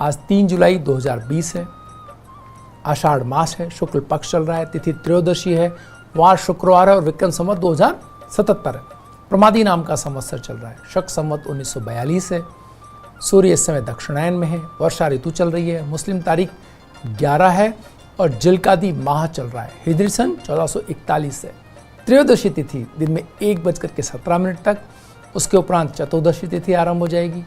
आज 3 जुलाई 2020 है। आषाढ़ मास है, शुक्ल पक्ष चल रहा है, तिथि त्रयोदशी है, वार शुक्रवार है और विक्रम संवत 2077 है। प्रमादी नाम का संवत्सर चल रहा है। शक संवत 1942 है। सूर्य इस समय दक्षिणायन में है। वर्षा ऋतु चल रही है। मुस्लिम तारीख 11 है और जिलकादी माह चल रहा है। हिजरी सन 1441 है। त्रयोदशी तिथि दिन में 1:17 तक, उसके उपरांत चतुर्दशी तिथि आरंभ हो जाएगी।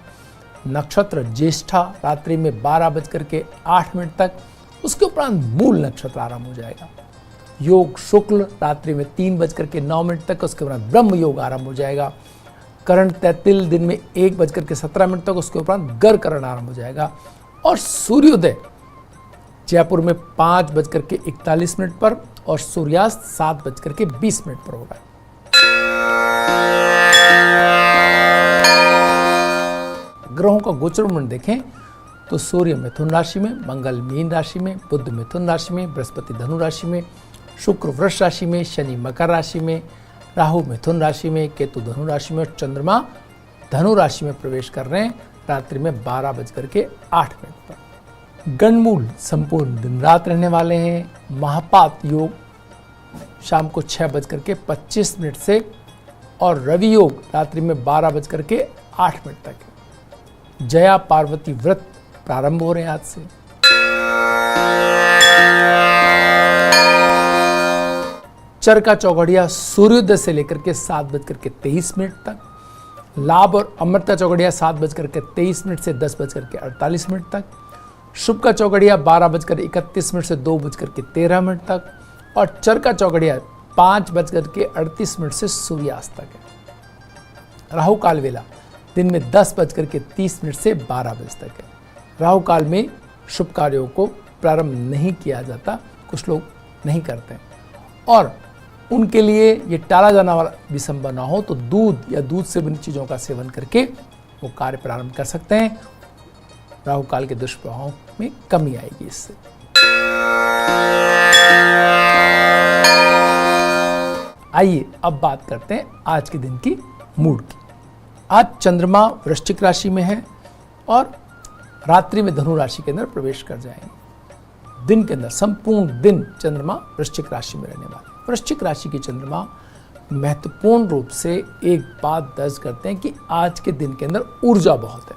नक्षत्र ज्येष्ठा रात्रि में 12:08 तक, उसके उपरांत मूल नक्षत्र आरंभ हो जाएगा। योग शुक्ल रात्रि में 3:09 तक, उसके उपरांत ब्रह्म योग आरंभ हो जाएगा। करण तैतिल दिन में 1:17 तक, उसके उपरांत गर करण आरंभ हो जाएगा। और सूर्योदय जयपुर में 5:41 पर और सूर्यास्त 7:20 पर होगा। ग्रहों का गोचर मंडल देखें तो सूर्य मिथुन राशि में, मंगल मीन राशि में, बुध मिथुन राशि में, बृहस्पति धनु राशि में, शुक्र वृष राशि में, शनि मकर राशि में, राहु मिथुन राशि में, केतु धनु राशि में और चंद्रमा धनु राशि में प्रवेश कर रहे हैं रात्रि में 12:08 पर। गणमूल संपूर्ण दिन रात रहने वाले हैं। महापात योग शाम को 6:25 से और रवि योग रात्रि में 12:08 तक है। जया पार्वती व्रत प्रारंभ हो रहे हैं आज से। चरका चौघड़िया सूर्योदय से लेकर के 7:23 तक। लाभ और अमृता चौघड़िया 7:23 से 10:48 तक। शुभ का चौघड़िया 12:31 से 2:13 तक और चरका चौघड़िया 5:38 से सूर्यास्त तक है। राहु काल वेला दिन में 10:30 से 12 बजे तक है। राहु काल में शुभ कार्यों को प्रारंभ नहीं किया जाता, कुछ लोग नहीं करते और उनके लिए ये टाला जाना वाला भी संभव ना हो तो दूध या दूध से बनी चीज़ों का सेवन करके वो कार्य प्रारंभ कर सकते हैं। राहु काल के दुष्प्रभावों में कमी आएगी इससे। आइए अब बात करते हैं आज के दिन की मूड की। आज चंद्रमा वृश्चिक राशि में है और रात्रि में धनु राशि के अंदर प्रवेश कर जाएंगे। दिन के अंदर संपूर्ण दिन चंद्रमा वृश्चिक राशि में रहने वाले। वृश्चिक राशि के चंद्रमा महत्वपूर्ण रूप से एक बात दर्ज करते हैं कि आज के दिन के अंदर ऊर्जा बहुत है।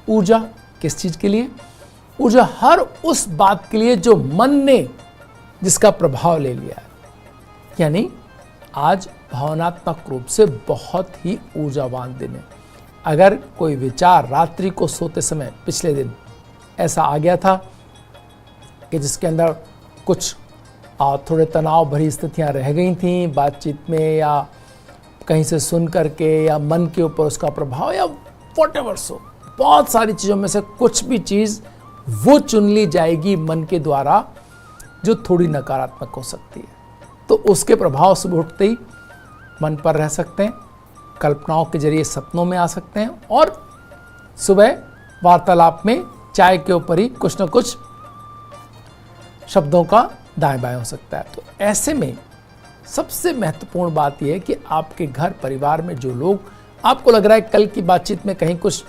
ऊर्जा किस चीज के लिए? ऊर्जा हर उस बात के लिए जो मन ने जिसका प्रभाव ले लिया है। यानी आज भावनात्मक रूप से बहुत ही ऊर्जावान दिन है। अगर कोई विचार रात्रि को सोते समय पिछले दिन ऐसा आ गया था कि जिसके अंदर कुछ थोड़े तनाव भरी स्थितियां रह गई थी बातचीत में या कहीं से सुन करके या मन के ऊपर उसका प्रभाव या व्हाटएवर सो, बहुत सारी चीज़ों में से कुछ भी चीज़ वो चुन ली जाएगी मन के द्वारा जो थोड़ी नकारात्मक हो सकती है। तो उसके प्रभाव सुबह उठते ही मन पर रह सकते हैं, कल्पनाओं के जरिए सपनों में आ सकते हैं और सुबह वार्तालाप में चाय के ऊपर ही कुछ न कुछ शब्दों का दाएं बाएं हो सकता है। तो ऐसे में सबसे महत्वपूर्ण बात यह है कि आपके घर परिवार में जो लोग आपको लग रहा है कल की बातचीत में कहीं कुछ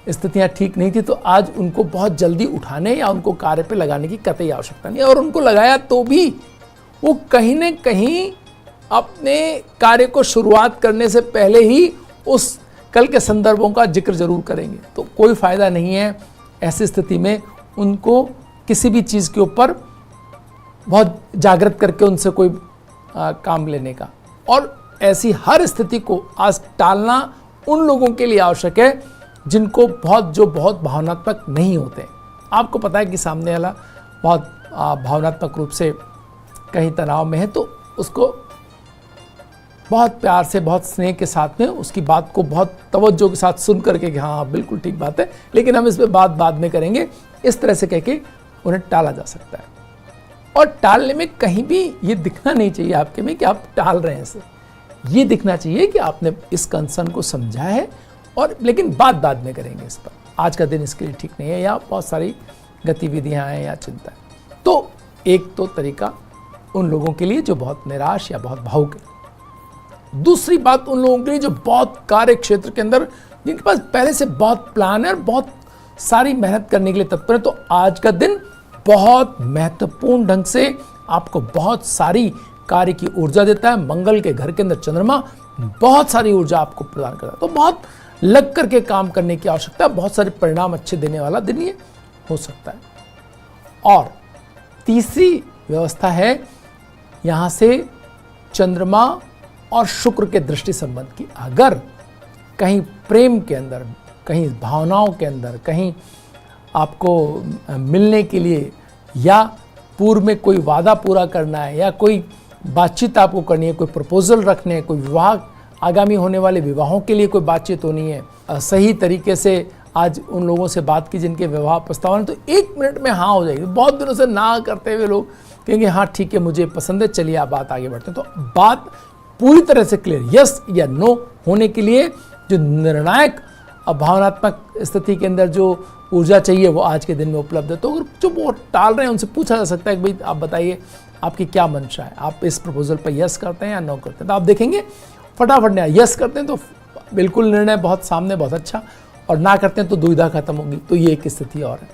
स्थितियां ठीक नहीं थी तो आज उनको बहुत जल्दी उठाने या उनको कार्य पे लगाने की कतई आवश्यकता नहीं है। और उनको लगाया तो भी वो कहीं न कहीं अपने कार्य को शुरुआत करने से पहले ही उस कल के संदर्भों का जिक्र जरूर करेंगे। तो कोई फायदा नहीं है ऐसी स्थिति में उनको किसी भी चीज़ के ऊपर बहुत जागृत करके उनसे कोई काम लेने का। और ऐसी हर स्थिति को आज टालना उन लोगों के लिए आवश्यक है जिनको बहुत भावनात्मक नहीं होते। आपको पता है कि सामने वाला बहुत भावनात्मक रूप से कहीं तनाव में है तो उसको बहुत प्यार से बहुत स्नेह के साथ में उसकी बात को बहुत तवज्जो के साथ सुन करके कि हाँ बिल्कुल ठीक बात है लेकिन हम इस पर बात बाद में करेंगे, इस तरह से कह के उन्हें टाला जा सकता है। और टालने में कहीं भी ये दिखना नहीं चाहिए आपके में कि आप टाल रहे हैं इसे। ये दिखना चाहिए कि आपने इस कंसर्न को समझा है और लेकिन बात बाद में करेंगे इस पर। आज का दिन इसके लिए ठीक नहीं है या बहुत सारी गतिविधियां हैं या चिंता है। तो एक तो तरीका उन लोगों के लिए जो बहुत निराश या बहुत भावुक है। दूसरी बात उन लोगों के लिए जो बहुत कार्य क्षेत्र के अंदर जिनके पास पहले से बहुत प्लान है और बहुत सारी मेहनत करने के लिए तत्पर है। तो आज का दिन बहुत महत्वपूर्ण ढंग से आपको बहुत सारी कार्य की ऊर्जा देता है। मंगल के घर के अंदर चंद्रमा बहुत सारी ऊर्जा आपको प्रदान करता है। तो बहुत लग करके काम करने की आवश्यकता है, बहुत सारे परिणाम अच्छे देने वाला दिन ये हो सकता है। और तीसरी व्यवस्था है यहां से चंद्रमा और शुक्र के दृष्टि संबंध की। अगर कहीं प्रेम के अंदर, कहीं भावनाओं के अंदर, कहीं आपको मिलने के लिए या पूर्व में कोई वादा पूरा करना है या कोई बातचीत आपको करनी है, कोई प्रपोजल रखने हैं, कोई विवाह, आगामी होने वाले विवाहों के लिए कोई बातचीत होनी है, सही तरीके से आज उन लोगों से बात की जिनके विवाह प्रस्ताव है, तो 1 मिनट में हाँ हो जाएगी। बहुत दिनों से ना करते हुए लोग कहेंगे हाँ ठीक है मुझे पसंद है, चलिए आप बात आगे बढ़ते हैं। तो बात पूरी तरह से क्लियर यस या नो होने के लिए जो निर्णायक भावनात्मक स्थिति के अंदर जो ऊर्जा चाहिए वो आज के दिन में उपलब्ध है। तो अगर जो वो टाल रहे हैं उनसे पूछा जा सकता है कि भाई आप बताइए आपकी क्या मंशा है, आप इस प्रपोजल पर यस करते हैं या नो करते हैं। तो आप देखेंगे फटाफट यस करते हैं तो बिल्कुल निर्णय बहुत सामने, बहुत अच्छा, और ना करते हैं तो दुविधा खत्म होगी। तो ये एक स्थिति और है।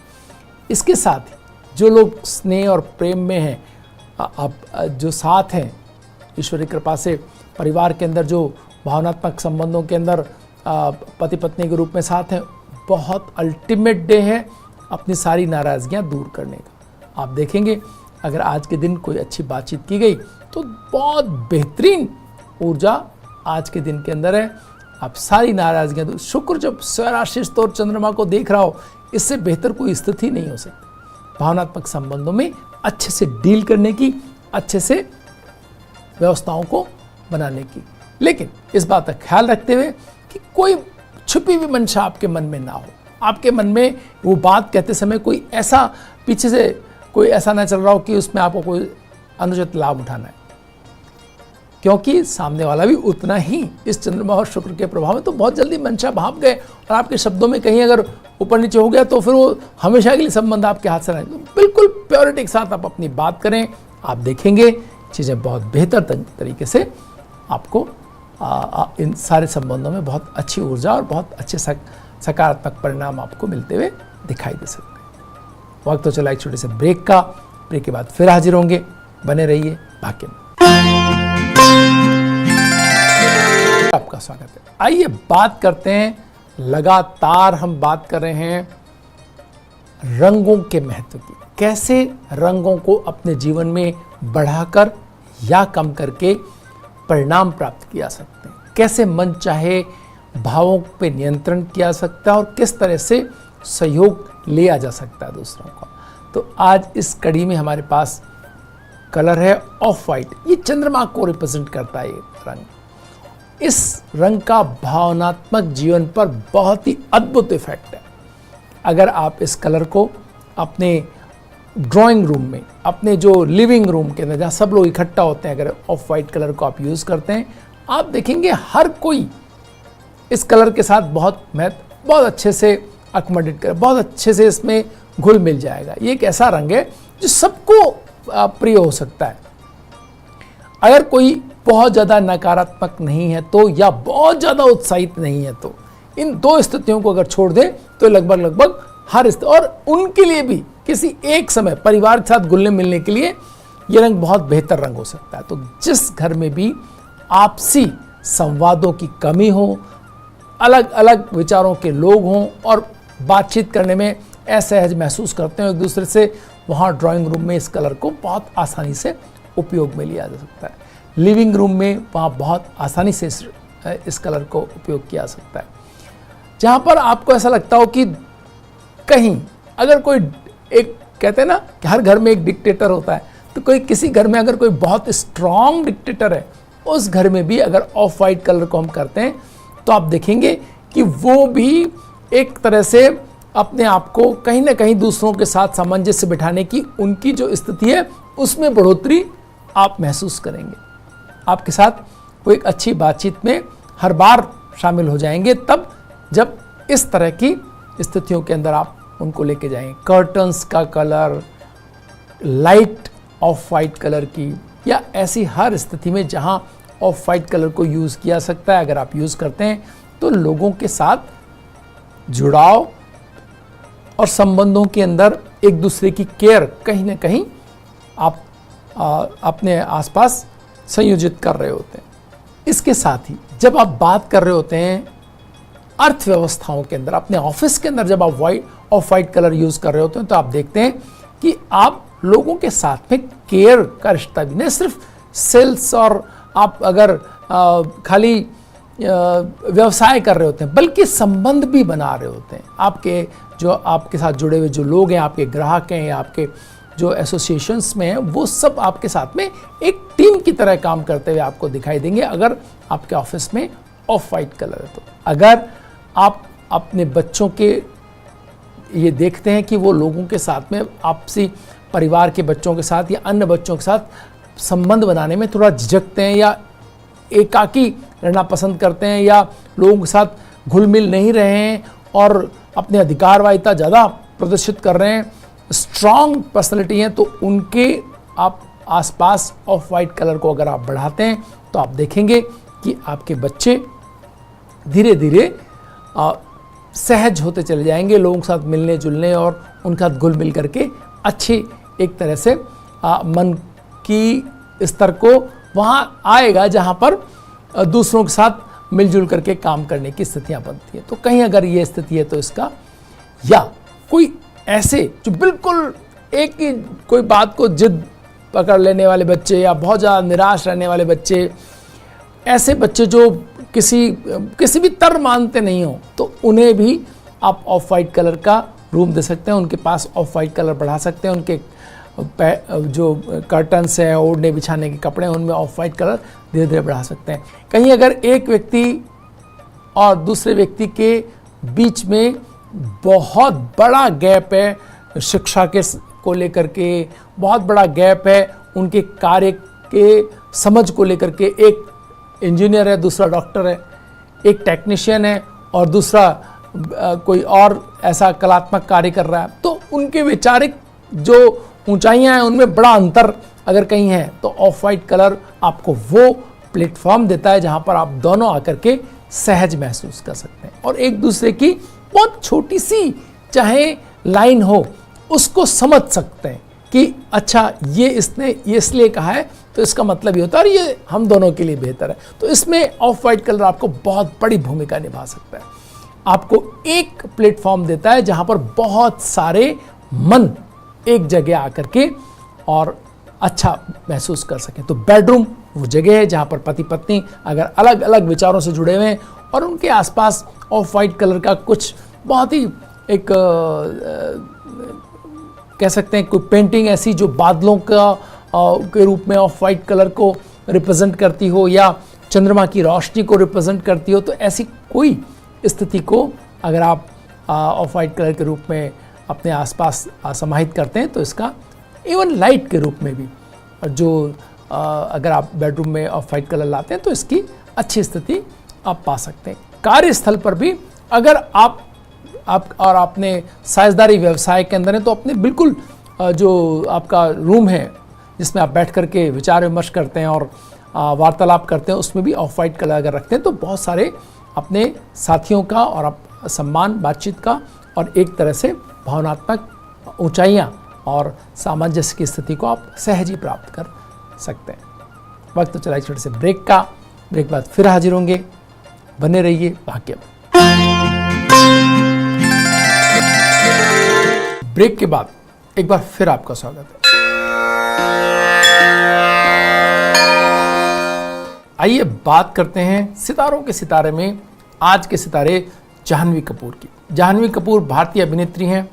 इसके साथ ही जो लोग स्नेह और प्रेम में हैं, आप जो साथ हैं ईश्वरी कृपा से परिवार के अंदर, जो भावनात्मक संबंधों के अंदर पति पत्नी के रूप में साथ हैं, बहुत अल्टीमेट डे है अपनी सारी नाराज़गियाँ दूर करने का। आप देखेंगे अगर आज के दिन कोई अच्छी बातचीत की गई तो बहुत बेहतरीन ऊर्जा आज के दिन के अंदर है। आप सारी नाराज़गियाँ दूर, शुक्र जब स्वराशि तौर चंद्रमा को देख रहा हो, इससे बेहतर कोई स्थिति नहीं हो सकती भावनात्मक संबंधों में अच्छे से डील करने की, अच्छे से व्यवस्थाओं को बनाने की। लेकिन इस बात का ख्याल रखते हुए कि कोई छुपी हुई मंशा आपके मन में ना हो, आपके मन में वो बात कहते समय कोई ऐसा पीछे से कोई ऐसा ना चल रहा हो कि उसमें आपको कोई अनुचित लाभ उठाना है, क्योंकि सामने वाला भी उतना ही इस चंद्रमा और शुक्र के प्रभाव में तो बहुत जल्दी मंशा भाप गए और आपके शब्दों में कहीं अगर ऊपर नीचे हो गया तो फिर वो हमेशा के लिए संबंध आपके हाथ से रहेंगे। तो बिल्कुल प्योरिटी के साथ आप अपनी बात करें, आप देखेंगे चीज़ें बहुत बेहतर तरीके से आपको इन सारे संबंधों में बहुत अच्छी ऊर्जा और बहुत अच्छे सकारात्मक परिणाम आपको मिलते हुए दिखाई दे सकते हैं। वक्त तो चला एक छोटे से ब्रेक का, ब्रेक के बाद फिर हाजिर होंगे, बने रहिए भाग्य में। आपका स्वागत है। आइए बात करते हैं, लगातार हम बात कर रहे हैं रंगों के महत्व की, कैसे रंगों को अपने जीवन में बढ़ाकर या कम करके परिणाम प्राप्त किया सकते हैं, कैसे मन चाहे भावों पे नियंत्रण किया सकता है और किस तरह से सहयोग लिया जा सकता है दूसरों का। तो आज इस कड़ी में हमारे पास कलर है ऑफ वाइट। ये चंद्रमा को रिप्रेजेंट करता है ये रंग। इस रंग का भावनात्मक जीवन पर बहुत ही अद्भुत इफेक्ट है। अगर आप इस कलर को अपने ड्राइंग रूम में, अपने जो लिविंग रूम के अंदर जहाँ सब लोग इकट्ठा होते हैं, अगर ऑफ वाइट कलर को आप यूज़ करते हैं, आप देखेंगे हर कोई इस कलर के साथ बहुत अच्छे से अकोमोडेट कर, बहुत अच्छे से इसमें घुल मिल जाएगा। ये एक ऐसा रंग है जो सबको प्रिय हो सकता है। अगर कोई बहुत ज़्यादा नकारात्मक नहीं है तो, या बहुत ज़्यादा उत्साहित नहीं है तो, इन दो स्थितियों को अगर छोड़ दें तो लगभग हर स्थिति, और उनके लिए भी किसी एक समय परिवार के साथ घुलने मिलने के लिए ये रंग बहुत बेहतर रंग हो सकता है। तो जिस घर में भी आपसी संवादों की कमी हो, अलग अलग विचारों के लोग हों और बातचीत करने में असहज महसूस करते हैं एक दूसरे से, वहाँ ड्राइंग रूम में इस कलर को बहुत आसानी से उपयोग में लिया जा सकता है। लिविंग रूम में वहाँ बहुत आसानी से इस कलर को उपयोग किया जा सकता है। जहाँ पर आपको ऐसा लगता हो कि कहीं अगर कोई, एक कहते हैं ना कि हर घर में एक डिक्टेटर होता है, तो कोई किसी घर में अगर कोई बहुत स्ट्रॉन्ग डिक्टेटर है, उस घर में भी अगर ऑफ वाइट कलर को हम करते हैं तो आप देखेंगे कि वो भी एक तरह से अपने आप को कहीं ना कहीं दूसरों के साथ सामंजस्य बिठाने की उनकी जो स्थिति है उसमें बढ़ोतरी आप महसूस करेंगे। आपके साथ वो एक अच्छी बातचीत में हर बार शामिल हो जाएंगे तब जब इस तरह की स्थितियों के अंदर आप उनको लेके जाएंगे। कर्टन्स का colour, light of white colour की, या ऐसी हर स्थिति में जहां ऑफ वाइट कलर को यूज़ किया सकता है, अगर आप यूज़ करते हैं तो लोगों के साथ जुड़ाव और संबंधों के अंदर एक दूसरे की केयर कहीं ना कहीं आप अपने आसपास संयोजित कर रहे होते हैं। इसके साथ ही जब आप बात कर रहे होते हैं अर्थव्यवस्थाओं के अंदर, अपने ऑफिस के अंदर जब आप ऑफ वाइट कलर यूज कर रहे होते हैं, तो आप देखते हैं कि आप लोगों के साथ में केयर का रिश्ता भी नहीं, सिर्फ सेल्स और आप अगर खाली व्यवसाय कर रहे होते हैं, बल्कि संबंध भी बना रहे होते हैं। आपके साथ जुड़े हुए जो लोग हैं, आपके ग्राहक हैं या आपके जो एसोसिएशंस में हैं, वो सब आपके साथ में एक टीम की तरह काम करते हुए आपको दिखाई देंगे अगर आपके ऑफिस में ऑफ वाइट कलर है। तो अगर आप अपने बच्चों के ये देखते हैं कि वो लोगों के साथ में, आपसी परिवार के बच्चों के साथ या अन्य बच्चों के साथ संबंध बनाने में थोड़ा झिझकते हैं या एकाकी रहना पसंद करते हैं या लोगों के साथ घुल मिल नहीं रहे हैं और अपने अधिकारवादिता ज़्यादा प्रदर्शित कर रहे हैं, स्ट्रॉन्ग पर्सनैलिटी हैं, तो उनके आप आसपास ऑफ वाइट कलर को अगर आप बढ़ाते हैं तो आप देखेंगे कि आपके बच्चे धीरे धीरे सहज होते चले जाएंगे, लोगों के साथ मिलने जुलने और उनके साथ घुल मिल करके अच्छी एक तरह से मन की स्तर को वहाँ आएगा जहाँ पर दूसरों के साथ मिलजुल करके काम करने की स्थितियाँ बनती है। तो कहीं अगर ये स्थिति है तो इसका, या कोई ऐसे जो बिल्कुल एक ही कोई बात को जिद पकड़ लेने वाले बच्चे या बहुत ज़्यादा निराश रहने वाले बच्चे, ऐसे बच्चे जो किसी भी तर मानते नहीं हो, तो उन्हें भी आप ऑफ वाइट कलर का रूम दे सकते हैं, उनके पास ऑफ वाइट कलर बढ़ा सकते हैं, उनके जो कर्टन्स हैं, ओढ़ने बिछाने के कपड़े हैं, उनमें ऑफ वाइट कलर धीरे धीरे बढ़ा सकते हैं। कहीं अगर एक व्यक्ति और दूसरे व्यक्ति के बीच में बहुत बड़ा गैप है, शिक्षा को लेकर के बहुत बड़ा गैप है, उनके कार्य के समझ को लेकर के, एक इंजीनियर है, दूसरा डॉक्टर है, एक टेक्नीशियन है और दूसरा कोई और ऐसा कलात्मक कार्य कर रहा है, तो उनके वैचारिक जो ऊंचाइयां हैं उनमें बड़ा अंतर अगर कहीं है, तो ऑफ वाइट कलर आपको वो प्लेटफॉर्म देता है जहां पर आप दोनों आकर के सहज महसूस कर सकते हैं और एक दूसरे की बहुत छोटी सी चाहे लाइन हो उसको समझ सकते हैं कि अच्छा इसने ये इसलिए कहा है तो इसका मतलब ये होता है और ये हम दोनों के लिए बेहतर है। तो इसमें ऑफ वाइट कलर आपको बहुत बड़ी भूमिका निभा सकता है, आपको एक प्लेटफॉर्म देता है जहां पर बहुत सारे मन एक जगह आकर के और अच्छा महसूस कर सकें। तो बेडरूम वो जगह है जहां पर पति पत्नी अगर अलग अलग विचारों से जुड़े हुए हैं और उनके आसपास ऑफ वाइट कलर का कुछ बहुत ही एक कह सकते हैं कोई पेंटिंग ऐसी जो बादलों के रूप में ऑफ वाइट कलर को रिप्रेजेंट करती हो या चंद्रमा की रोशनी को रिप्रेजेंट करती हो, तो ऐसी कोई स्थिति को अगर आप ऑफ वाइट कलर के रूप में अपने आसपास समाहित करते हैं तो इसका इवन लाइट के रूप में भी जो अगर आप बेडरूम में ऑफ वाइट कलर लाते हैं तो इसकी अच्छी स्थिति आप पा सकते हैं। कार्यस्थल पर भी अगर आप और अपने साझेदारी व्यवसाय के अंदर है तो अपने बिल्कुल जो आपका रूम है जिसमें आप बैठ करके विचार विमर्श करते हैं और वार्तालाप करते हैं उसमें भी ऑफ वाइट कलर अगर रखते हैं तो बहुत सारे अपने साथियों का और सम्मान बातचीत का और एक तरह से भावनात्मक ऊंचाइयां और सामंजस्य की स्थिति को आप सहज ही प्राप्त कर सकते हैं। वक्त तो चला छोटे से ब्रेक का, ब्रेक बाद फिर हाजिर होंगे, बने रहिए भाग्य। ब्रेक के बाद एक बार फिर आपका स्वागत है। आइए बात करते हैं सितारों के सितारे में आज के सितारे जाह्नवी कपूर की। जाह्नवी कपूर भारतीय अभिनेत्री हैं।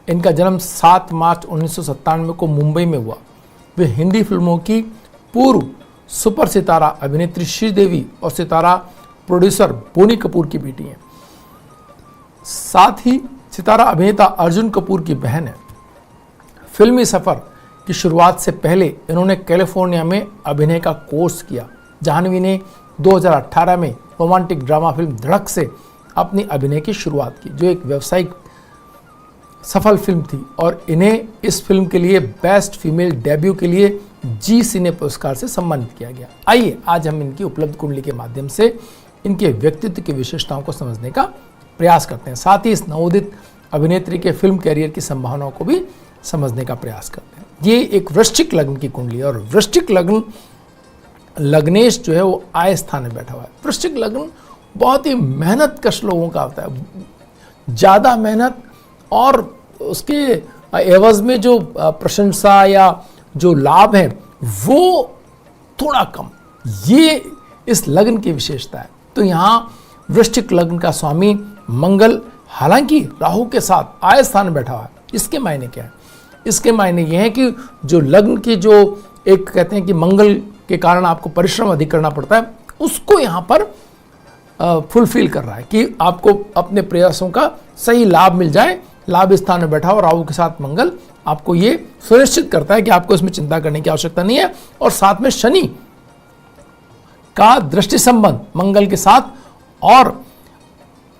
इनका जन्म 7 मार्च 1997 को मुंबई में हुआ। वे हिंदी फिल्मों की पूर्व सुपर सितारा अभिनेत्री श्रीदेवी और सितारा प्रोड्यूसर बोनी कपूर की बेटी हैं। साथ ही सितारा अभिनेता अर्जुन कपूर की बहन है। फिल्मी सफर की शुरुआत से पहले इन्होंने कैलिफोर्निया में अभिनय का कोर्स किया। जाह्नवी ने 2018 में रोमांटिक ड्रामा फिल्म धड़क से अपनी अभिनय की शुरुआत की, जो एक व्यावसायिक सफल फिल्म थी और इन्हें इस फिल्म के लिए बेस्ट फीमेल डेब्यू के लिए जी सिने पुरस्कार से सम्मानित किया गया। आइए आज हम इनकी उपलब्ध कुंडली के माध्यम से इनके व्यक्तित्व की विशेषताओं को समझने का प्रयास करते हैं। साथ ही इस नवोदित अभिनेत्री के फिल्म कैरियर की संभावनाओं को भी समझने का प्रयास करते हैं। ये एक वृश्चिक लग्न की कुंडली है और वृश्चिक लग्न लग्नेश जो है वो आय स्थान में बैठा हुआ है। वृश्चिक लग्न बहुत ही मेहनत कश लोगों का होता है, ज़्यादा मेहनत और उसके एवज में जो प्रशंसा या जो लाभ है वो थोड़ा कम, ये इस लग्न की विशेषता है। तो यहाँ वृश्चिक लग्न का स्वामी मंगल हालांकि राहु के साथ आय स्थान में बैठा हुआ है। इसके मायने क्या है? इसके मायने ये है कि जो लग्न की जो एक कहते हैं कि मंगल के कारण आपको परिश्रम अधिक करना पड़ता है, उसको यहाँ पर फुलफिल कर रहा है कि आपको अपने प्रयासों का सही लाभ मिल जाए। लाभ स्थान में बैठा हो राहु के साथ मंगल आपको ये सुनिश्चित करता है कि आपको इसमें चिंता करने की आवश्यकता नहीं है। और साथ में शनि का दृष्टि संबंध मंगल के साथ और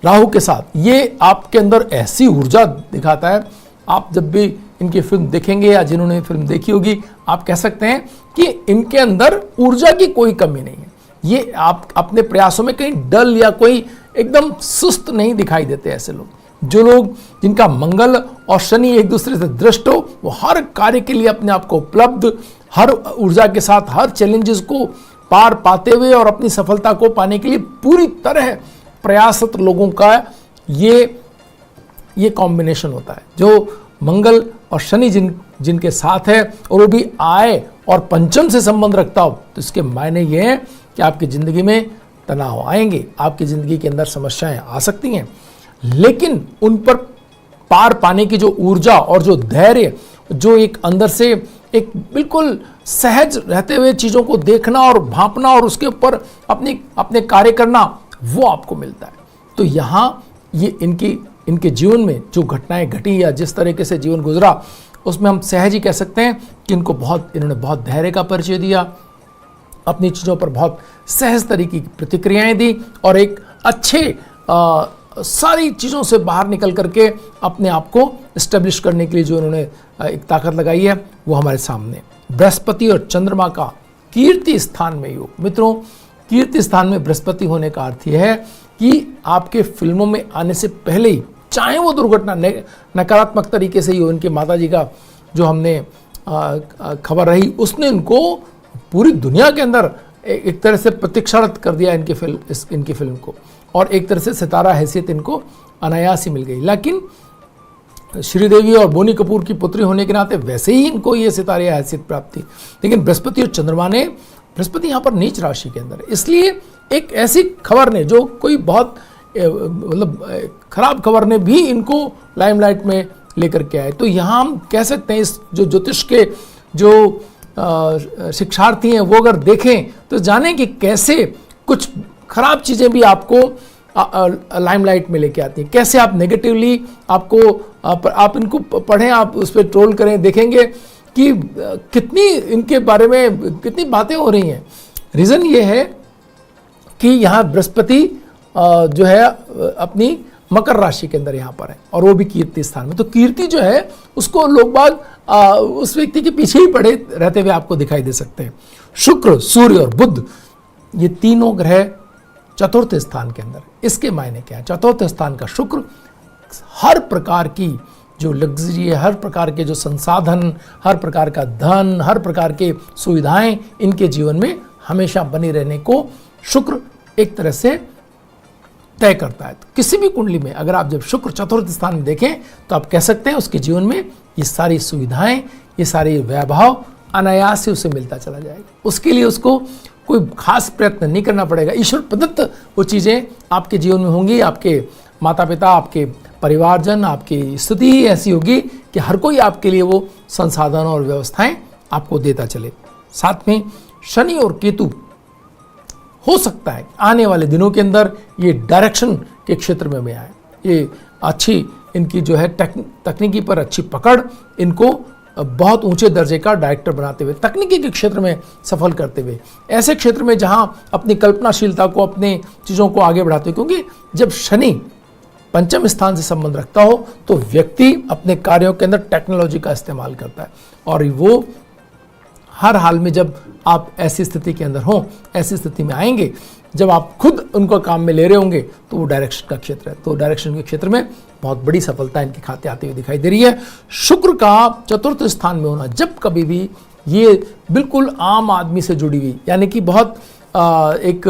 राहु के साथ, ये आपके अंदर ऐसी ऊर्जा दिखाता है। आप जब भी इनकी फिल्म देखेंगे या जिन्होंने फिल्म देखी होगी, आप कह सकते हैं कि इनके अंदर ऊर्जा की कोई कमी नहीं है। ये आप अपने प्रयासों में कहीं डल या कोई एकदम सुस्त नहीं दिखाई देते। ऐसे लोग, जो लोग जिनका मंगल और शनि एक दूसरे से दृष्ट हो, वो हर कार्य के लिए अपने आप को उपलब्ध, हर ऊर्जा के साथ हर चैलेंजेस को पार पाते हुए और अपनी सफलता को पाने के लिए पूरी तरह प्रयासरत लोगों का ये कॉम्बिनेशन होता है। जो मंगल और शनि जिनके साथ है और वो भी आय और पंचम से संबंध रखता हो, तो इसके मायने ये हैं कि आपकी ज़िंदगी में तनाव आएंगे, आपकी ज़िंदगी के अंदर समस्याएं आ सकती हैं, लेकिन उन पर पार पाने की जो ऊर्जा और जो धैर्य, जो एक अंदर से एक बिल्कुल सहज रहते हुए चीज़ों को देखना और भांपना और उसके ऊपर अपने कार्य करना, वो आपको मिलता है। तो यहाँ ये इनके जीवन में जो घटनाएं घटी या जिस तरीके से जीवन गुजरा, उसमें हम सहज ही कह सकते हैं कि इन्होंने बहुत धैर्य का परिचय दिया, अपनी चीज़ों पर बहुत सहज तरीके की प्रतिक्रियाएं दी और एक अच्छे सारी चीज़ों से बाहर निकल करके अपने आप को इस्टेब्लिश करने के लिए जो इन्होंने एक ताकत लगाई है, वो हमारे सामने। बृहस्पति और चंद्रमा का कीर्ति स्थान में योग। मित्रों, कीर्ति स्थान में बृहस्पति होने का अर्थ यह है कि आपके फिल्मों में आने से पहले ही, चाहे वो दुर्घटना नकारात्मक तरीके से ही हो, इनके माता जी का जो हमने खबर रही, उसने इनको पूरी दुनिया के अंदर एक तरह से प्रतीक्षारत कर दिया इनकी फिल्म को, और एक तरह से सितारा हैसियत इनको अनायास ही मिल गई। लेकिन श्रीदेवी और बोनी कपूर की पुत्री होने के नाते वैसे ही इनको ये सितारे हैसियत प्राप्त थी। लेकिन बृहस्पति और चंद्रमा ने, बृहस्पति यहाँ पर नीच राशि के अंदर, इसलिए एक ऐसी खबर ने जो कोई बहुत मतलब खराब खबर ने भी इनको लाइमलाइट में लेकर के आए। तो यहाँ हम कह सकते हैं इस जो ज्योतिष के जो शिक्षार्थी हैं वो अगर देखें तो जानें कि कैसे कुछ खराब चीज़ें भी आपको लाइमलाइट में लेके आती हैं, कैसे आप नेगेटिवली आप इनको पढ़ें, आप उस पर ट्रोल करें, देखेंगे कि कितनी इनके बारे में कितनी बातें हो रही हैं। रीज़न ये है कि यहाँ बृहस्पति जो है अपनी मकर राशि के अंदर यहाँ पर है और वो भी कीर्ति स्थान में। तो कीर्ति जो है उसको लोग बाग उस व्यक्ति के पीछे ही पड़े रहते हुए आपको दिखाई दे सकते हैं। शुक्र, सूर्य और बुध, ये तीनों ग्रह चतुर्थ स्थान के अंदर। इसके मायने क्या है? चतुर्थ स्थान का शुक्र हर प्रकार की जो लग्जरी है, हर प्रकार के जो संसाधन, हर प्रकार का धन, हर प्रकार के सुविधाएं इनके जीवन में हमेशा बनी रहने को शुक्र एक तरह से तय करता है। तो किसी भी कुंडली में अगर आप जब शुक्र चतुर्थ स्थान में देखें तो आप कह सकते हैं उसके जीवन में ये सारी सुविधाएं, ये सारी वैभव अनायास ही उसे मिलता चला जाएगा। उसके लिए उसको कोई खास प्रयत्न नहीं करना पड़ेगा। ईश्वर प्रदत्त वो चीज़ें आपके जीवन में होंगी। आपके माता पिता, आपके परिवारजन, आपकी स्थिति ही ऐसी होगी कि हर कोई आपके लिए वो संसाधन और व्यवस्थाएं आपको देता चले। साथ में शनि और केतु हो सकता है आने वाले दिनों के अंदर ये डायरेक्शन के क्षेत्र में आए, ये अच्छी इनकी जो है तकनीकी पर अच्छी पकड़ इनको बहुत ऊंचे दर्जे का डायरेक्टर बनाते हुए, तकनीकी के क्षेत्र में सफल करते हुए, ऐसे क्षेत्र में जहां अपनी कल्पनाशीलता को, अपने चीज़ों को आगे बढ़ाते हुए, क्योंकि जब शनि पंचम स्थान से संबंध रखता हो तो व्यक्ति अपने कार्यों के अंदर टेक्नोलॉजी का इस्तेमाल करता है और वो हर हाल में जब आप ऐसी स्थिति के अंदर हों, ऐसी स्थिति में आएंगे जब आप खुद उनको काम में ले रहे होंगे तो वो डायरेक्शन का क्षेत्र है। तो डायरेक्शन के क्षेत्र में बहुत बड़ी सफलता इनके खाते आती हुई दिखाई दे रही है। शुक्र का चतुर्थ स्थान में होना, जब कभी भी ये बिल्कुल आम आदमी से जुड़ी हुई, यानी कि बहुत एक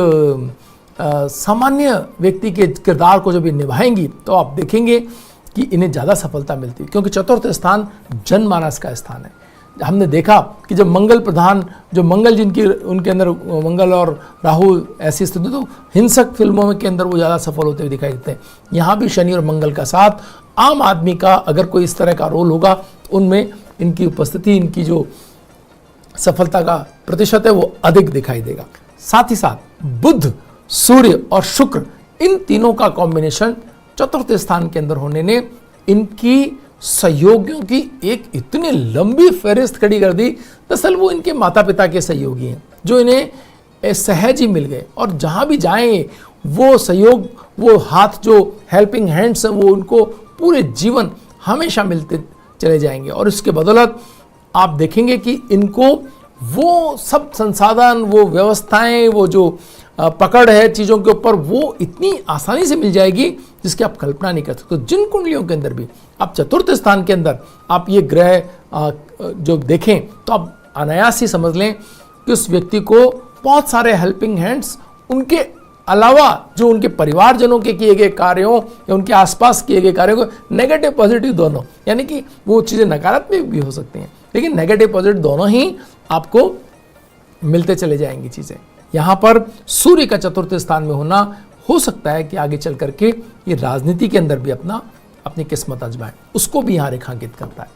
सामान्य व्यक्ति के किरदार को जब ये निभाएंगी तो आप देखेंगे कि इन्हें ज़्यादा सफलता मिलती है, क्योंकि चतुर्थ स्थान जनमानस का स्थान है। हमने देखा कि जब मंगल प्रधान, जो मंगल जिनकी उनके अंदर मंगल और राहु ऐसी स्थिति, तो हिंसक फिल्मों में के अंदर वो ज़्यादा सफल होते हुए दिखाई देते हैं। यहाँ भी शनि और मंगल का साथ, आम आदमी का अगर कोई इस तरह का रोल होगा उनमें इनकी उपस्थिति, इनकी जो सफलता का प्रतिशत है वो अधिक दिखाई देगा। साथ ही साथ बुध, सूर्य और शुक्र, इन तीनों का कॉम्बिनेशन चतुर्थ स्थान के अंदर होने ने इनकी सहयोगियों की एक इतनी लंबी फहरिस्त खड़ी कर दी। दरअसल वो इनके माता पिता के सहयोगी हैं जो इन्हें सहज ही मिल गए, और जहां भी जाएं वो सहयोग, वो हाथ जो हेल्पिंग हैंड्स हैं वो उनको पूरे जीवन हमेशा मिलते चले जाएंगे। और इसके बदौलत आप देखेंगे कि इनको वो सब संसाधन, वो व्यवस्थाएं, वो जो पकड़ है चीज़ों के ऊपर, वो इतनी आसानी से मिल जाएगी जिसकी आप कल्पना नहीं कर सकते। तो जिन कुंडलियों के अंदर भी आप चतुर्थ स्थान के अंदर आप ये ग्रह जो देखें तो आप अनायास ही समझ लें कि उस व्यक्ति को बहुत सारे हेल्पिंग हैंड्स, उनके अलावा जो उनके परिवारजनों के किए गए कार्यों या उनके आसपास किए गए कार्यों को, नेगेटिव पॉजिटिव दोनों, यानी कि वो चीज़ें नकारात्मक भी हो सकती हैं लेकिन नेगेटिव पॉजिटिव दोनों ही आपको मिलते चले जाएंगी चीज़ें। यहाँ पर सूर्य का चतुर्थ स्थान में होना हो सकता है कि आगे चल करके ये राजनीति के अंदर भी अपनी किस्मत आजमाए, उसको भी यहाँ रेखांकित करता है।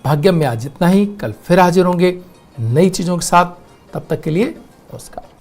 भाग्यम में आज इतना ही, कल फिर हाजिर होंगे नई चीज़ों के साथ। तब तक के लिए नमस्कार।